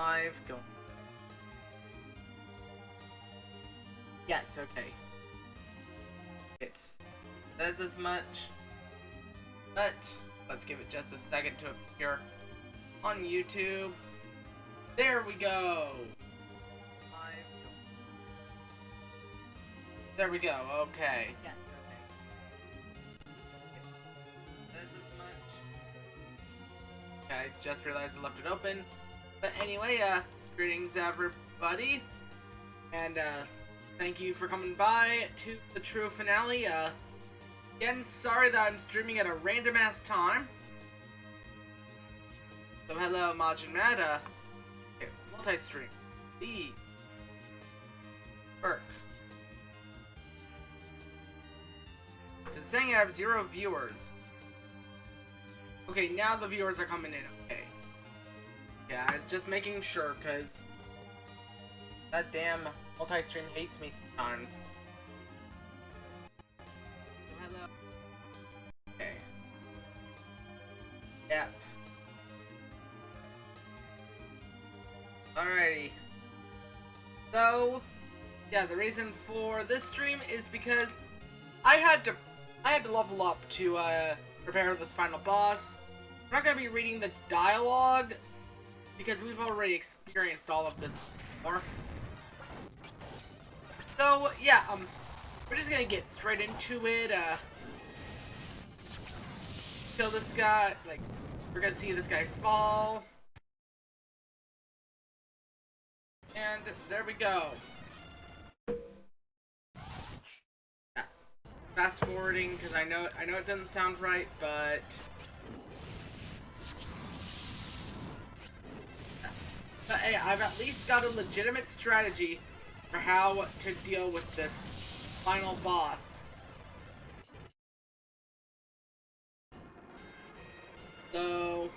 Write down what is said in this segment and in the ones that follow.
5, go. Yes, okay. It says as much, but let's give it just a second to appear on YouTube. There we go. 5, go. There we go, okay. Yes, okay. It says as much. Okay, I just realized I left it open. But anyway, greetings everybody, and thank you for coming by to the true finale. Again, sorry that I'm streaming at a random ass time. So hello, Majin Mad. Okay, multi-stream. B. Burke. It's saying I have 0 viewers. Okay, now the viewers are coming in. Okay. Yeah, I was just making sure, because that damn multi-stream hates me sometimes. So, hello. Okay. Yep. Alrighty. So, yeah, the reason for this stream is because I had to level up to prepare this final boss. I'm not gonna be reading the dialogue because we've already experienced all of this before. So yeah, we're just gonna get straight into it. Kill this guy. Like, we're gonna see this guy fall. And there we go. Yeah. Fast forwarding because I know it doesn't sound right, but hey, I've at least got a legitimate strategy for how to deal with this final boss. So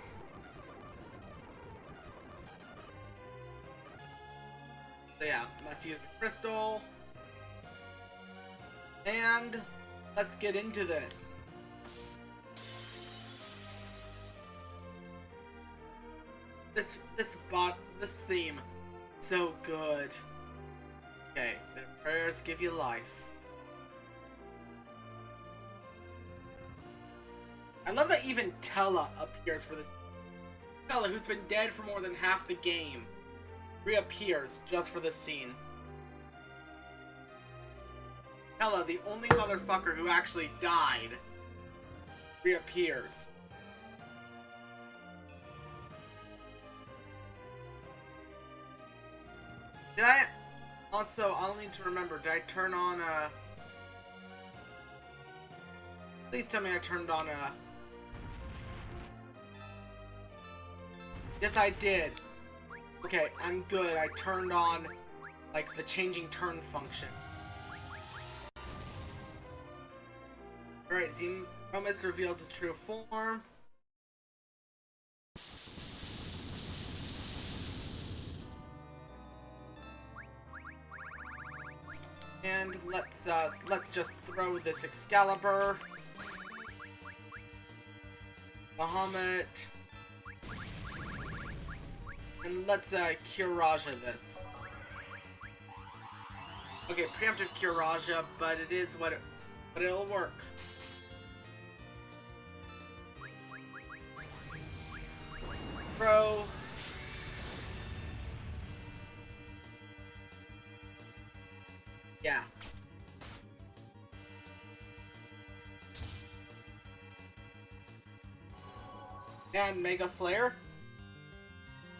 yeah, let's use the crystal. And let's get into this. This theme, so good. Okay, their prayers give you life. I love that even Tella appears for this. Tella, who's been dead for more than half the game, reappears just for this scene. Tella, the only motherfucker who actually died, reappears. Did I... Also, I'll need to remember, did I turn on, Please tell me I turned on, Yes, I did. Okay, I'm good. I turned on, like, the changing turn function. Alright, Zemomus reveals his true form. And let's just throw this Excalibur. Bahamut. And let's Cure Raja this. Okay, preemptive Cure Raja, but it is but it'll work. Throw. Yeah. And Mega Flare.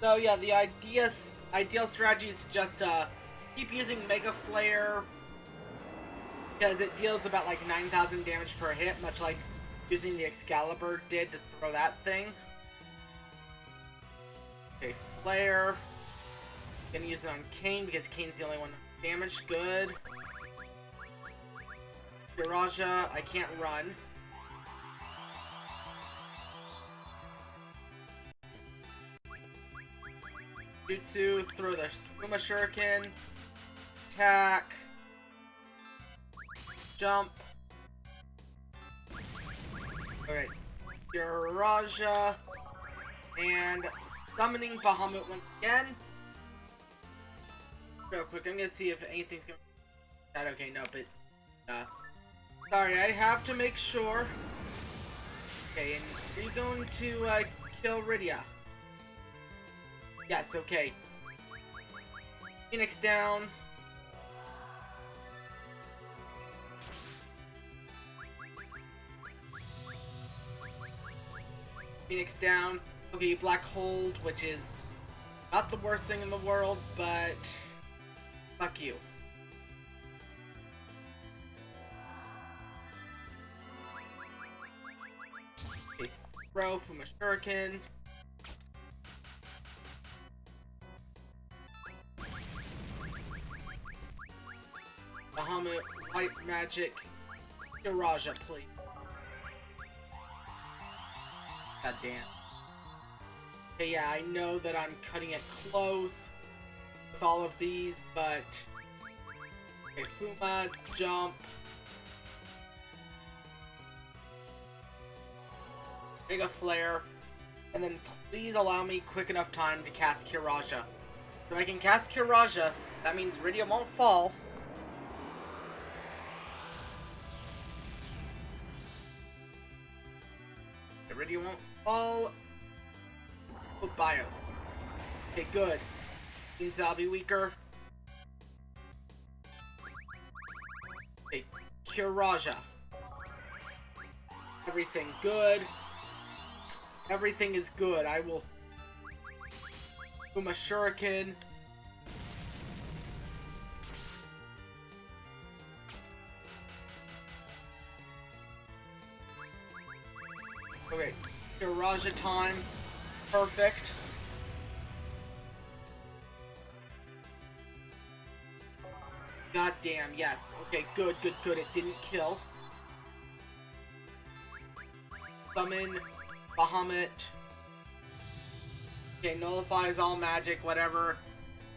So yeah, the ideal strategy is to just keep using Mega Flare because it deals about like 9,000 damage per hit, much like using the Excalibur did to throw that thing. Okay, Flare. Gonna use it on Kane because Kane's the only one with damage. Good. Raja, I can't run. Jutsu, throw the Fuma Shuriken. Attack. Jump. Alright. Raja. And summoning Bahamut once again. real quick. I'm gonna see if anything's going. Okay, nope. It's. Sorry, I have to make sure. Okay, and are you going to kill Rydia? Yes. Okay. Phoenix down. Phoenix down. Okay, Black Hold, which is not the worst thing in the world, but fuck you. Okay, throw from a shuriken. Bahamut, white magic, Garaja, please. God damn. Okay, yeah, I know that I'm cutting it close with all of these, but... Okay, Fuma, jump. Mega Flare. And then please allow me quick enough time to cast Kiraja. If I can cast Kiraja, that means Rydia won't fall. Rydia won't fall. Oh, Bio. Okay, good. Means I'll be weaker. Okay, Kiraja. Everything good. Everything is good. I will boom a shuriken. Okay, Kiraja time. Perfect. God damn, yes. Okay, good, good, good. It didn't kill. Summon Bahamut. Okay, nullifies all magic, whatever.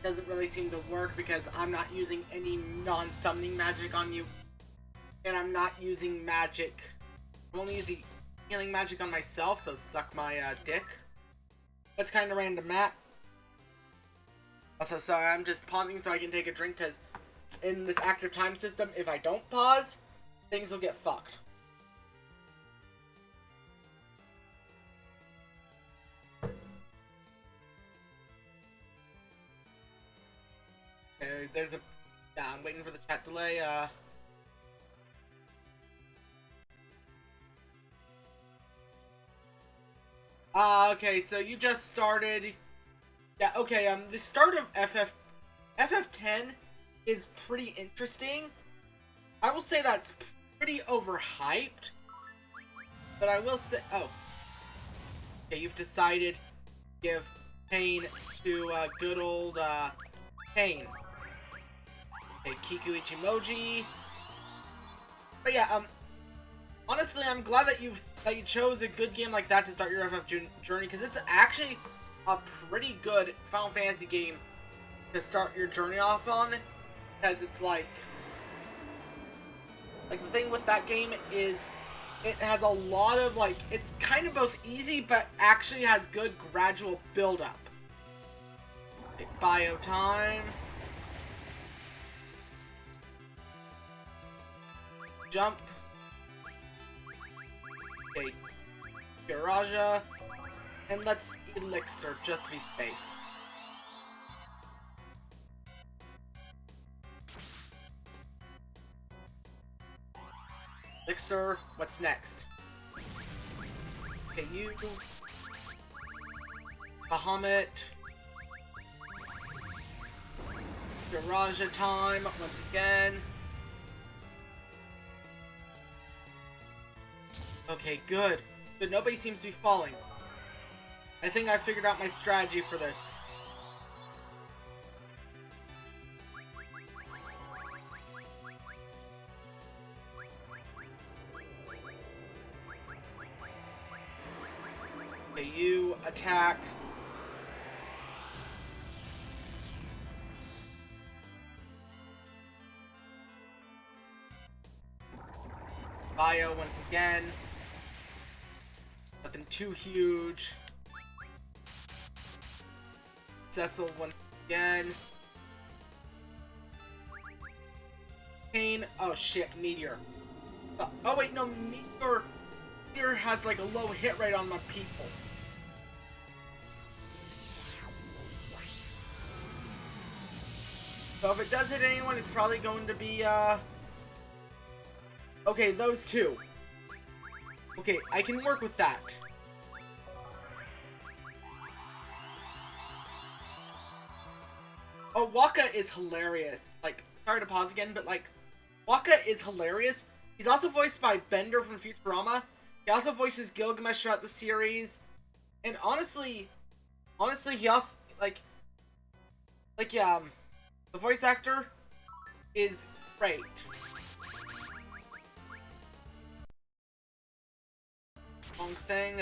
Doesn't really seem to work because I'm not using any non-summoning magic on you. And I'm not using magic. I'm only using healing magic on myself, so suck my dick. That's kind of random, Matt. Also, sorry, I'm just pausing so I can take a drink because in this active time system, if I don't pause, things will get fucked. Okay, there's a... Yeah, I'm waiting for the chat delay, okay, so you just started... Yeah, okay, the start of FF10 is pretty interesting. I will say that's pretty overhyped. But I will say... Oh. Okay, you've decided to give Pain to, good old, Pain. Okay, Kiku Ichimoji. But yeah, honestly, I'm glad that you chose a good game like that to start your FF journey, because it's actually a pretty good Final Fantasy game to start your journey off on, because it's like the thing with that game is it has a lot of, like, it's kind of both easy, but actually has good gradual build-up. Okay, Bio time. Jump. Okay, Garaja. And let's Elixir, just to be safe. Elixir, what's next? Okay, you. Bahamut. Garaja time, once again. Okay, good. But nobody seems to be falling. I think I figured out my strategy for this. Okay, you attack. Bio once again. Nothing too huge. Cecil once again. Pain. Oh shit, Meteor. Oh wait, no, Meteor has like a low hit rate on my people. So if it does hit anyone, it's probably going to be, okay, those two. Okay, I can work with that. Oh, Waka is hilarious. Like, sorry to pause again, but like, Waka is hilarious. He's also voiced by Bender from Futurama. He also voices Gilgamesh throughout the series. And honestly, he also, the voice actor is great. Wrong thing,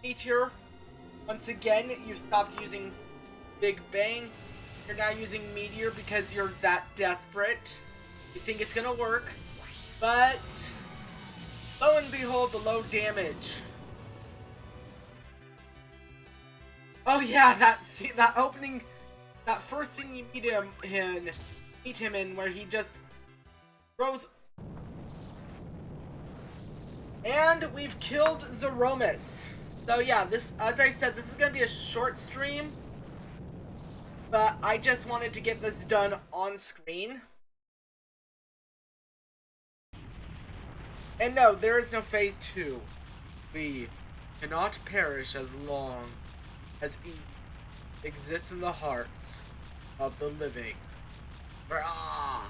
Meteor. Once again, you've stopped using Big Bang. You're now using Meteor because you're that desperate. You think it's gonna work, but lo and behold, the low damage. Oh yeah, that opening, that first thing you meet him in, where he just throws. And we've killed Zeromus. So yeah, this, as I said, this is gonna be a short stream, but I just wanted to get this done on screen. And no, there is no phase 2. We cannot perish as long as Eve exists in the hearts of the living. Rah!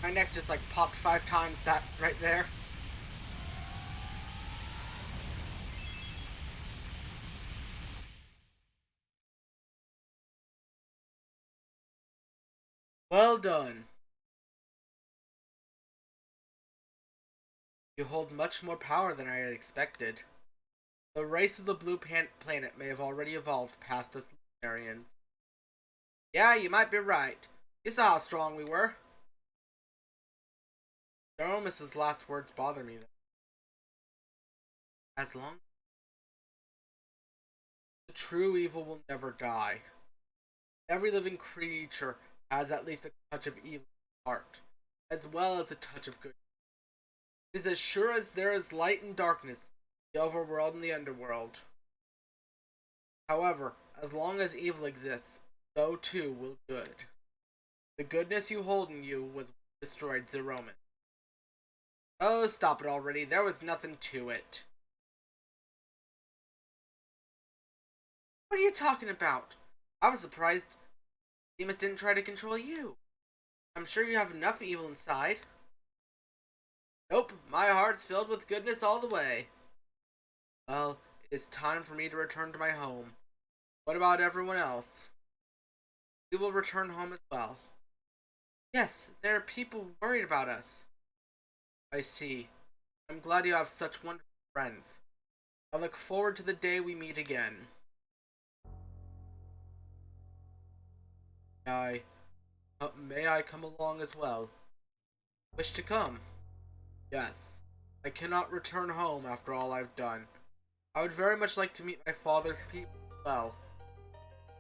My neck just like popped 5 times that right there. Well done. You hold much more power than I had expected. The race of the blue planet may have already evolved past us Lunarians. Yeah, you might be right. You saw how strong we were. Zeromus's last words bother me, though. As long as the true evil will never die. Every living creature has at least a touch of evil in the heart, as well as a touch of good. It is as sure as there is light and darkness, the overworld and the underworld. However, as long as evil exists, so too will good. The goodness you hold in you was what destroyed Zeromus. Oh, stop it already. There was nothing to it. What are you talking about? I was surprised Demas didn't try to control you. I'm sure you have enough evil inside. Nope, my heart's filled with goodness all the way. Well, it's time for me to return to my home. What about everyone else? We will return home as well. Yes, there are people worried about us. I see. I'm glad you have such wonderful friends. I look forward to the day we meet again. May I come along as well? Wish to come? Yes. I cannot return home after all I've done. I would very much like to meet my father's people as well.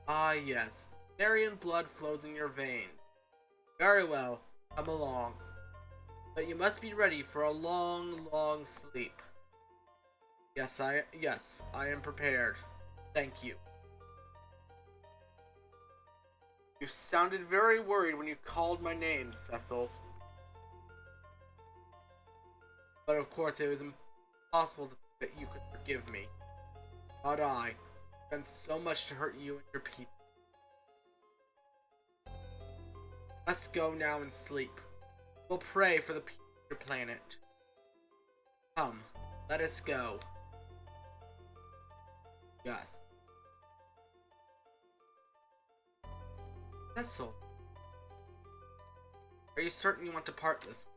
Ah, yes. Aryan blood flows in your veins. Very well. Come along. But you must be ready for a long, long sleep. Yes, I am prepared. Thank you. You sounded very worried when you called my name, Cecil. But of course, it was impossible to think that you could forgive me. Not I. I've done so much to hurt you and your people. Let's go now and sleep. We'll pray for the people of your planet. Come, let us go. Yes. Cecil, are you certain you want to part this way?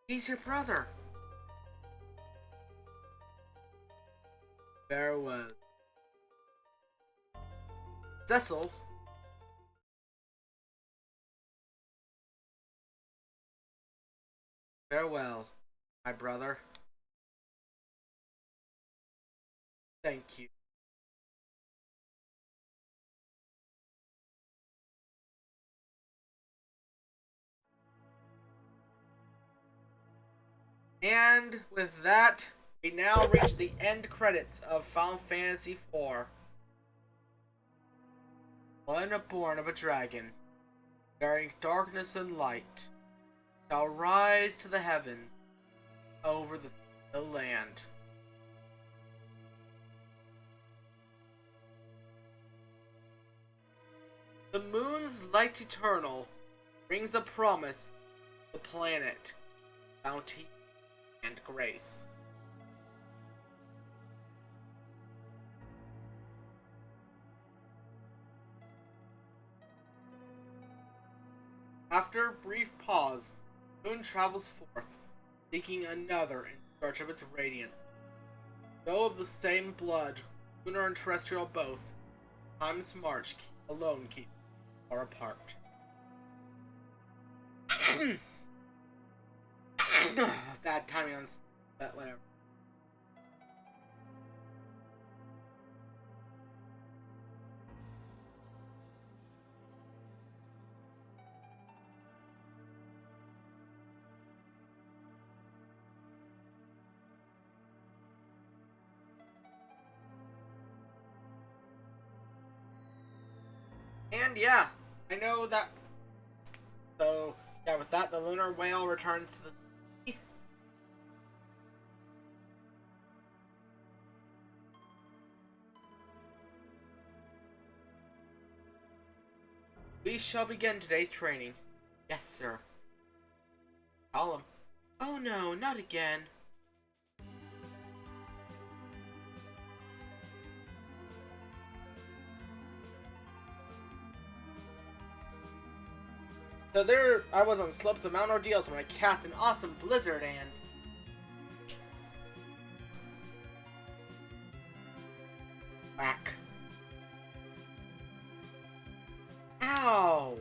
He's your brother. Farewell. Cecil. Farewell. my brother. Thank you. And with that, we now reach the end credits of Final Fantasy IV. One born of a dragon, bearing darkness and light, shall rise to the heavens over the land. The moon's light eternal brings a promise to the planet, bounty, and grace. After a brief pause, the moon travels forth, seeking another in search of its radiance. Though of the same blood, lunar and terrestrial both, time's march alone keep far apart. Bad timing on that, whatever. And yeah, I know that. So yeah, with that, the lunar whale returns to the sea. We shall begin today's training. Yes, sir. Call him. Oh no, not again. So there I was on the slopes of Mount Ordeals when I cast an awesome blizzard and... whack. Ow!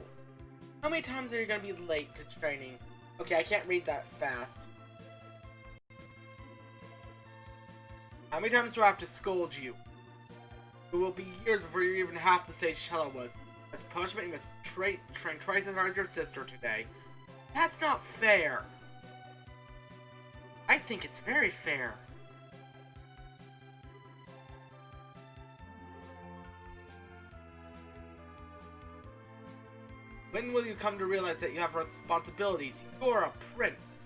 How many times are you gonna be late to training? Okay, I can't read that fast. How many times do I have to scold you? It will be years before you're even half the stage Chella was. As punishment, you must train twice as hard as your sister today. That's not fair. I think it's very fair. When will you come to realize that you have responsibilities? You're a prince.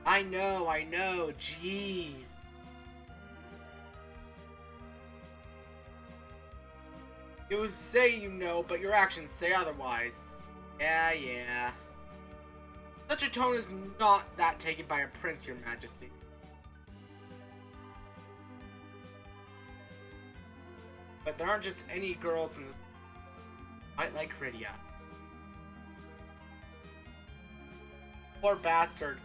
I know, jeez. You say you know, but your actions say otherwise. Yeah. Such a tone is not that taken by a prince, your majesty. But there aren't just any girls in this. Quite like Rydia. Poor bastard.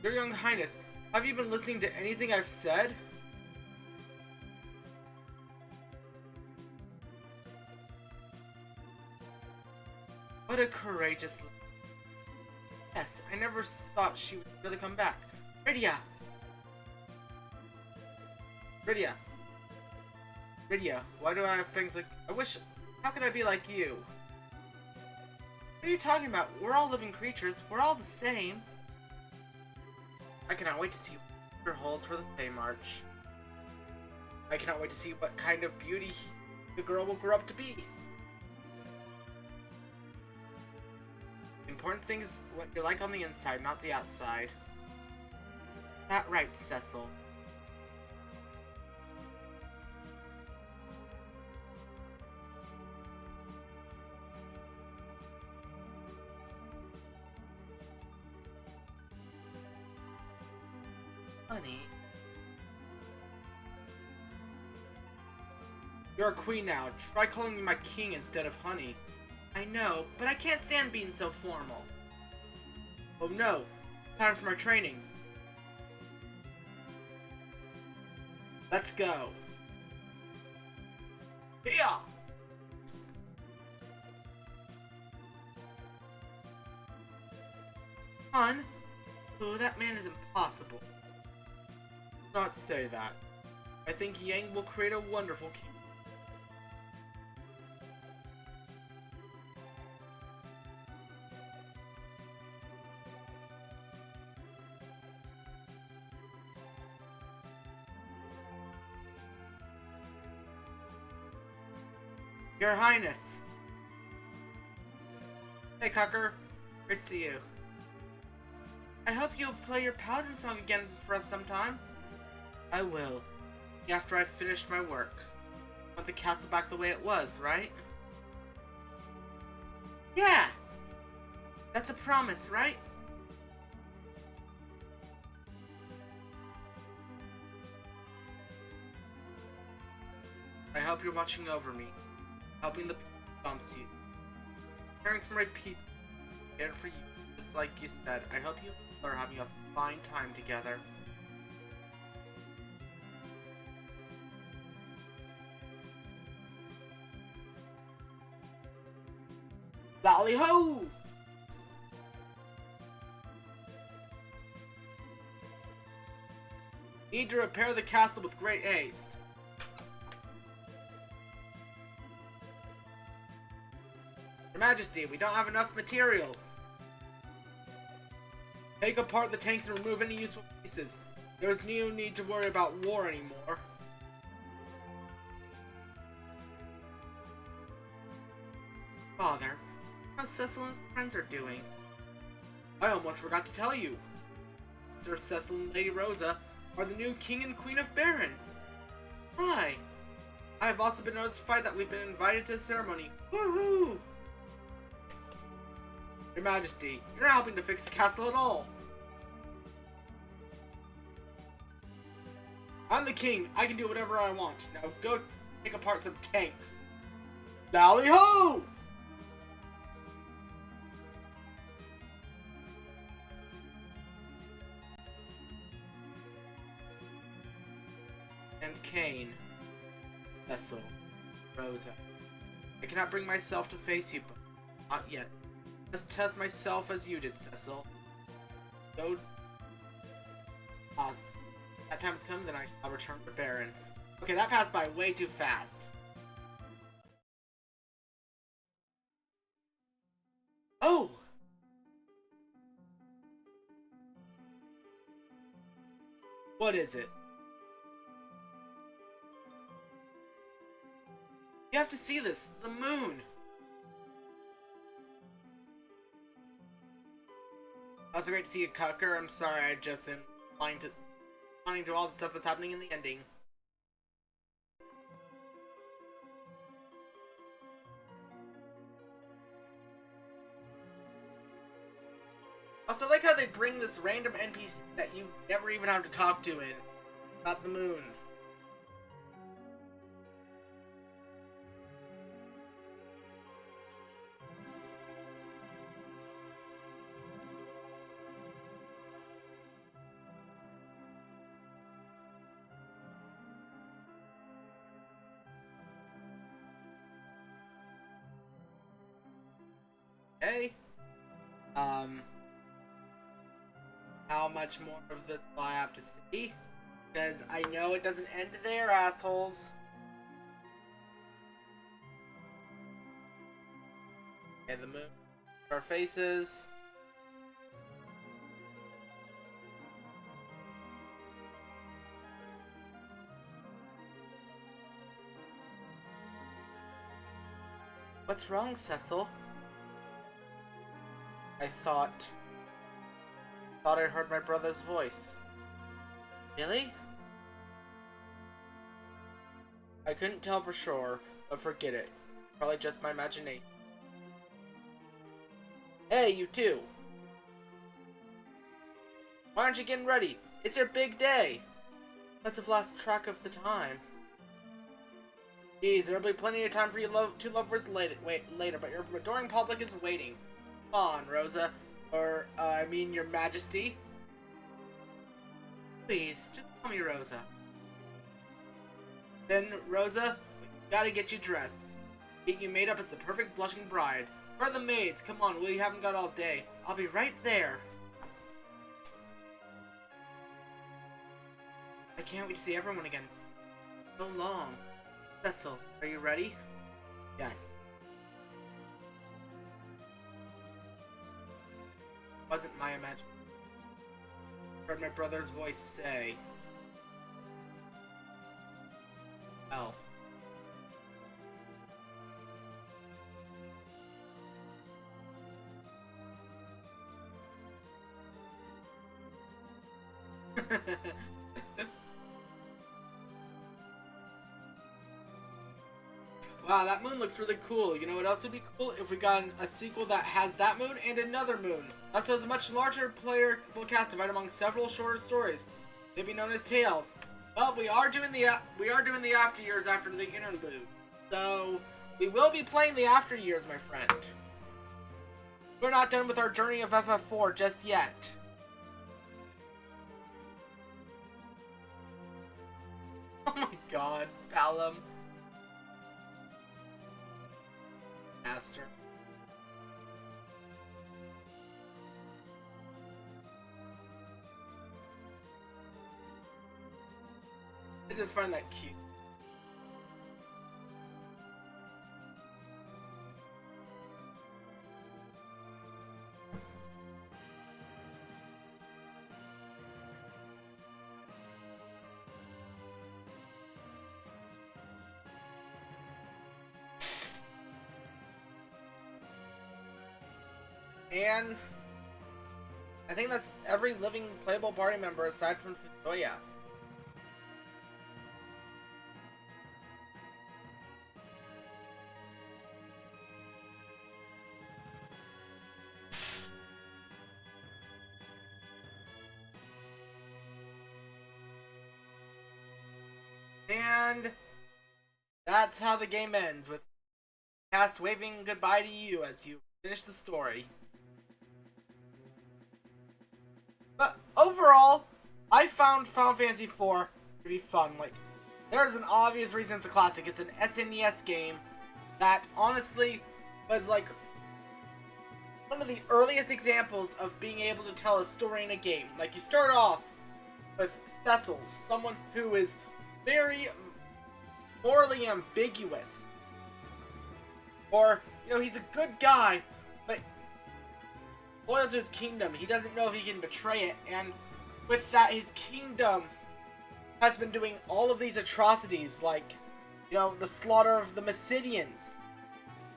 Your young highness, have you been listening to anything I've said? What a courageous lady. Yes, I never thought she would really come back. Rydia! Rydia, why do I have things like... I wish... How could I be like you? What are you talking about? We're all living creatures. We're all the same. I cannot wait to see what future holds for the Fey March. I cannot wait to see what kind of beauty the girl will grow up to be. The important thing is what you're like on the inside, not the outside. That right, Cecil. Honey. You're a queen now. Try calling me my king instead of honey. I know, but I can't stand being so formal. Oh no. Time for my training. Let's go. Yeah. Son? Oh, that man is impossible. Do not say that. I think Yang will create a wonderful king. Your Highness! Hey, Cucker. Great to see you. I hope you'll play your Paladin song again for us sometime. I will. After I've finished my work. Want the castle back the way it was, right? Yeah! That's a promise, right? I hope you're watching over me. Helping the people who bumps you. Caring for my people. Caring for you. Just like you said, I hope you are having a fine time together. Lally ho! Need to repair the castle with great haste. Your Majesty, we don't have enough materials. Take apart the tanks and remove any useful pieces. There is no need to worry about war anymore. Father, how Cecil and his friends are doing. I almost forgot to tell you. Sir Cecil and Lady Rosa are the new King and Queen of Baron. Hi. I have also been notified that we've been invited to the ceremony. Woohoo! Your Majesty, you're not helping to fix the castle at all. I'm the king. I can do whatever I want. Now go take apart some tanks. Lally ho! And Kane, Cecil, Rosa. I cannot bring myself to face you, but not yet. Just test myself as you did, Cecil. Go. That time has come, then I'll return to Baron. Okay, that passed by way too fast. Oh! What is it? You have to see this. The moon. Also great to see you, Cucker. I'm sorry, I just am wanting to all the stuff that's happening in the ending. Also, I like how they bring this random NPC that you never even have to talk to in about the moons. Okay. How much more of this will I have to see? Because I know it doesn't end there, assholes. Okay, the moon. Our faces. What's wrong, Cecil? I thought I heard my brother's voice. Really? I couldn't tell for sure, but forget it. Probably just my imagination. Hey, you two! Why aren't you getting ready? It's your big day! Must have lost track of the time. Geez, there'll be plenty of time for you two lovers later, but your adoring public is waiting. Come on, Rosa. Or, I mean, your Majesty. Please, just call me Rosa. Then, Rosa, we gotta get you dressed. Get you made up as the perfect blushing bride. Where are the maids? Come on, we haven't got all day. I'll be right there. can't wait to see everyone again. So long. Cecil, are you ready? Yes. Wasn't my imagination. Heard my brother's voice say. Well. Wow, that moon looks really cool. You know what else would be cool? If we got a sequel that has that moon and another moon. Also has a much larger playable cast divided among several shorter stories, maybe known as tales. Well, we are doing the after years after the interlude, so we will be playing the after years, my friend. We're not done with our journey of FF4 just yet. Oh my God, Palom. Master. I just find that cute. And I think that's every living playable party member aside from Fujoya. And that's how the game ends, with cast waving goodbye to you as you finish the story. But overall, I found Final Fantasy IV to be fun. Like, there's an obvious reason it's a classic. It's an SNES game that honestly was like one of the earliest examples of being able to tell a story in a game. Like, you start off with Cecil, someone who is very morally ambiguous. Or, you know, he's a good guy, but loyal to his kingdom. He doesn't know if he can betray it, and with that, his kingdom has been doing all of these atrocities, like, you know, the slaughter of the Mysidians,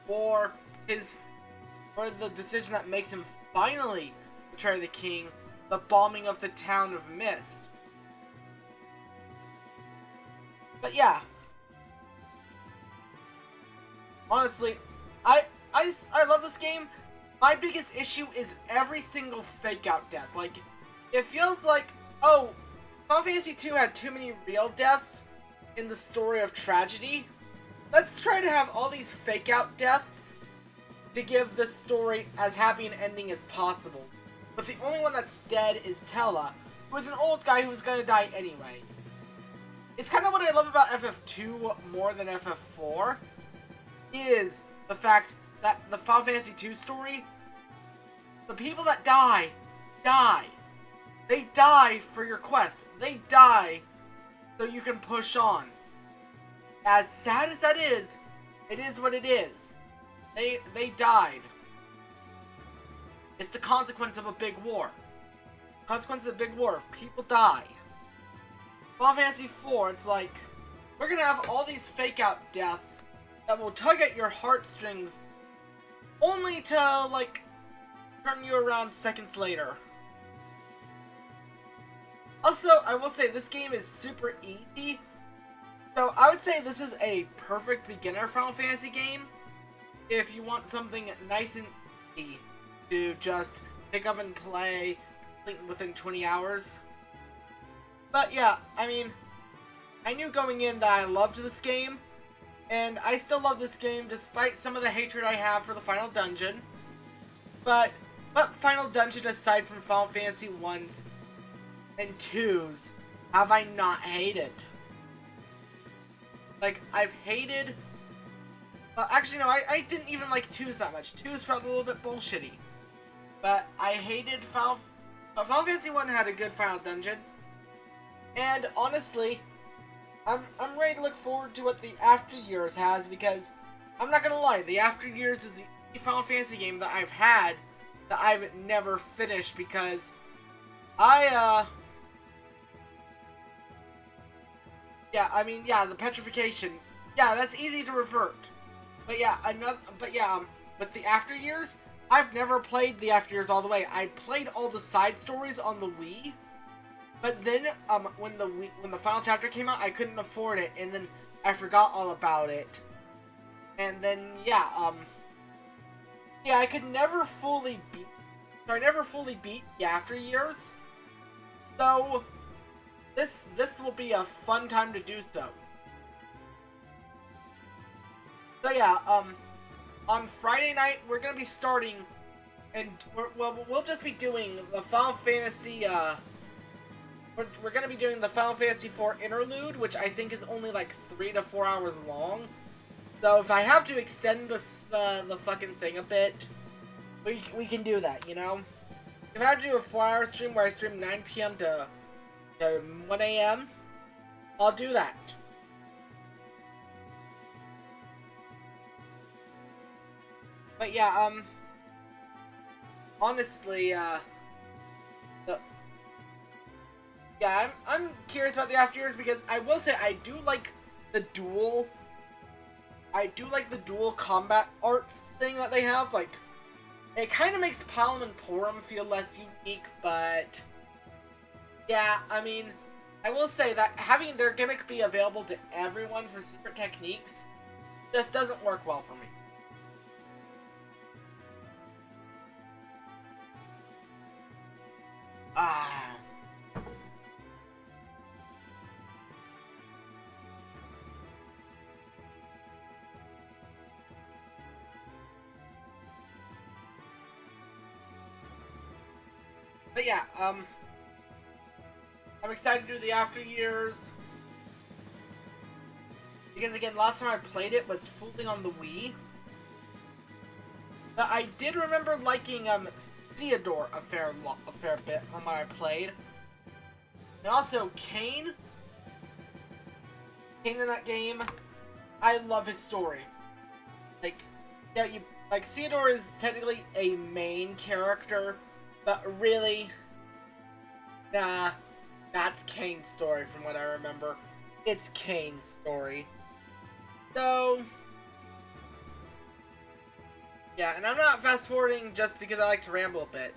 or the decision that makes him finally betray the king, the bombing of the town of Mist. But yeah, honestly, I love this game. My biggest issue is every single fake out death. Like, it feels like, oh, Final Fantasy II had too many real deaths in the story of tragedy. Let's try to have all these fake out deaths to give this story as happy an ending as possible. But the only one that's dead is Tella, who is an old guy who's gonna die anyway. It's kind of what I love about FF2 more than FF4, is the fact that the Final Fantasy II story, the people that die. They die for your quest. They die so you can push on. As sad as that is, it is what it is. They died. It's the consequence of a big war. Consequences of a big war. People die. Final Fantasy IV, it's like, we're gonna have all these fake out deaths that will tug at your heartstrings only to, like, turn you around seconds later. Also, I will say this game is super easy. So I would say this is a perfect beginner Final Fantasy game if you want something nice and easy to just pick up and play within 20 hours. But yeah, I mean, I knew going in that I loved this game, and I still love this game despite some of the hatred I have for the final dungeon. But final dungeon aside from Final Fantasy 1's and 2's have I not hated? Like, I've hated... actually, no, I didn't even like 2's that much. 2's felt a little bit bullshitty. But I hated Final Fantasy 1 had a good final dungeon. And honestly, I'm ready to look forward to what the After Years has, because I'm not gonna lie, the After Years is the only Final Fantasy game that I've had that I've never finished, because the petrification, yeah, that's easy to revert. But yeah, with the After Years, I've never played the After Years all the way. I played all the side stories on the Wii, but then when the final chapter came out, I couldn't afford it, and then I forgot all about it. And then I could never fully beat. So I never fully beat the After Years. So this will be a fun time to do so. So yeah, on Friday night we're gonna be starting, and we'll just be doing the Final Fantasy. We're gonna be doing the Final Fantasy IV interlude, which I think is only like 3 to 4 hours long. So if I have to extend the fucking thing a bit, we can do that, you know? If I have to do a 4-hour stream where I stream 9 p.m. to 1 a.m., I'll do that. But yeah, honestly, I'm curious about the After Years, because I will say I do like the dual combat arts thing that they have. Like, it kind of makes Palom and Porom feel less unique, but yeah, I mean, I will say that having their gimmick be available to everyone for secret techniques just doesn't work well for me. But yeah, I'm excited to do the After Years, because again, last time I played it was fully on the Wii. But I did remember liking Theodore a fair bit from what I played, and also Kane in that game. I love his story. Like, yeah, Theodore is technically a main character, but really, nah, that's Kane's story from what I remember. It's Kane's story. So, yeah, and I'm not fast forwarding just because I like to ramble a bit.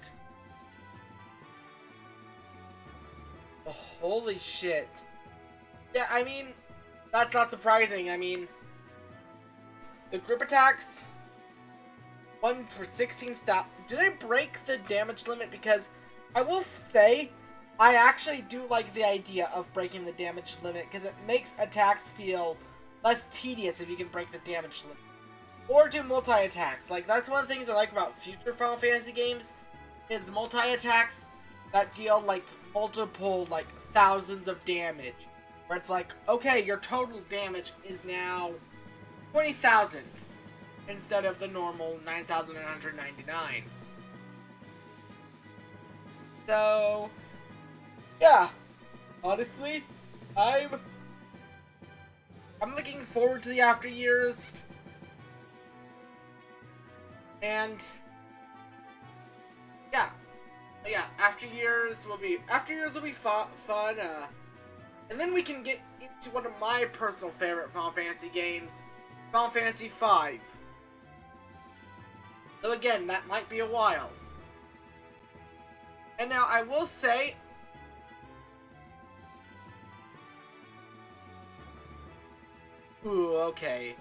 Oh, holy shit. Yeah, I mean, that's not surprising. I mean, the group attacks, one for 16,000. Do they break the damage limit? Because I will say, I actually do like the idea of breaking the damage limit, because it makes attacks feel less tedious if you can break the damage limit. Or do multi-attacks. Like, that's one of the things I like about future Final Fantasy games, is multi-attacks that deal, like, multiple, like, thousands of damage. Where it's like, okay, your total damage is now 20,000 instead of the normal 9,999. So, yeah, honestly, I'm looking forward to the After Years, and yeah, After Years will be fun. And then we can get into one of my personal favorite Final Fantasy games, Final Fantasy V. Though again, that might be a while. And now I will say, ooh, okay,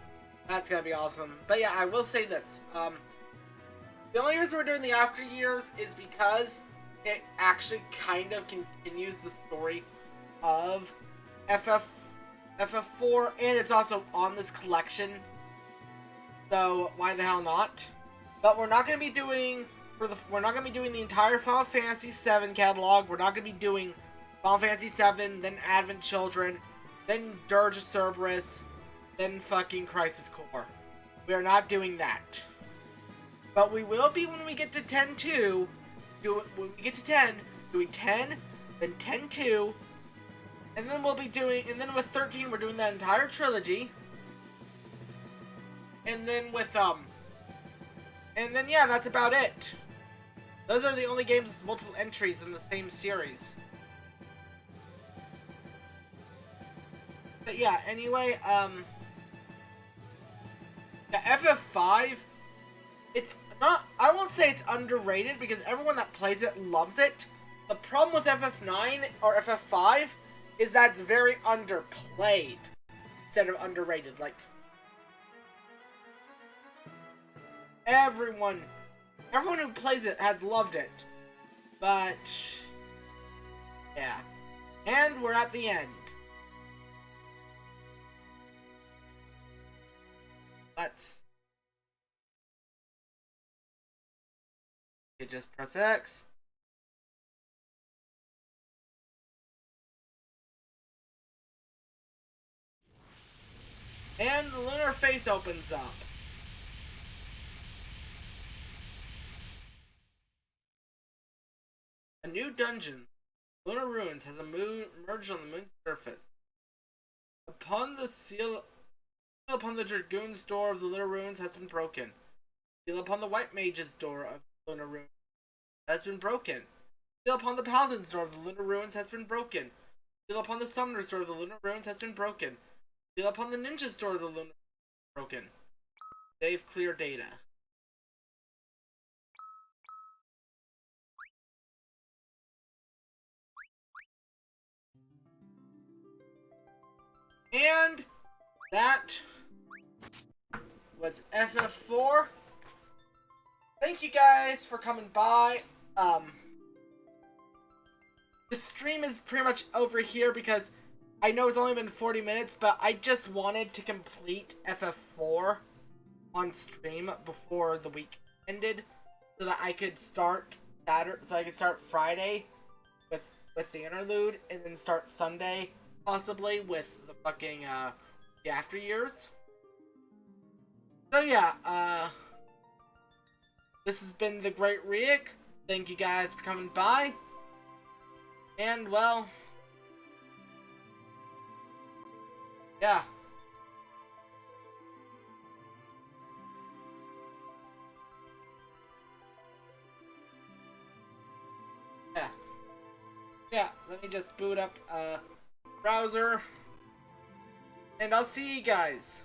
that's gonna be awesome. But yeah, I will say this. The only reason we're doing the After Years is because it actually kind of continues the story of FF4, and it's also on this collection, so why the hell not? But we're not going to be doing the entire Final Fantasy VII catalog. We're not going to be doing Final Fantasy VII, then Advent Children, then Dirge of Cerberus, then fucking Crisis Core. We are not doing that. But we will be when we get to 10-2. When we get to 10, doing 10, then 10-2, And then we'll be doing, and then with 13, we're doing that entire trilogy. And then with, and then, yeah, that's about it. Those are the only games with multiple entries in the same series. But yeah, anyway, the FF5, it's not, I won't say it's underrated because everyone that plays it loves it. The problem with FF9 or FF5 is that it's very underplayed instead of underrated. Like, everyone who plays it has loved it. But, yeah. And we're at the end. Let's... Okay, just press X. And the lunar face opens up. A new dungeon, Lunar Ruins, has emerged on the moon's surface. Upon the seal upon the Dragoon's door of the Lunar Ruins has been broken. Seal upon the White Mage's door of the Lunar Ruins has been broken. Seal upon the Paladin's door of the Lunar Ruins has been broken. Seal upon the Summoner's door of the Lunar Ruins has been broken. Seal upon the Ninja's door of the Lunar Ruins has been broken. Save clear data. And that was FF4. Thank you guys for coming by. The stream is pretty much over here because I know it's only been 40 minutes, but I just wanted to complete FF4 on stream before the week ended so that I could start Friday with the interlude and then start Sunday possibly with the fucking the after years. So yeah, this has been the Great Riek. Thank you guys for coming by. And well, yeah. Yeah, let me just boot up browser. And I'll see you guys.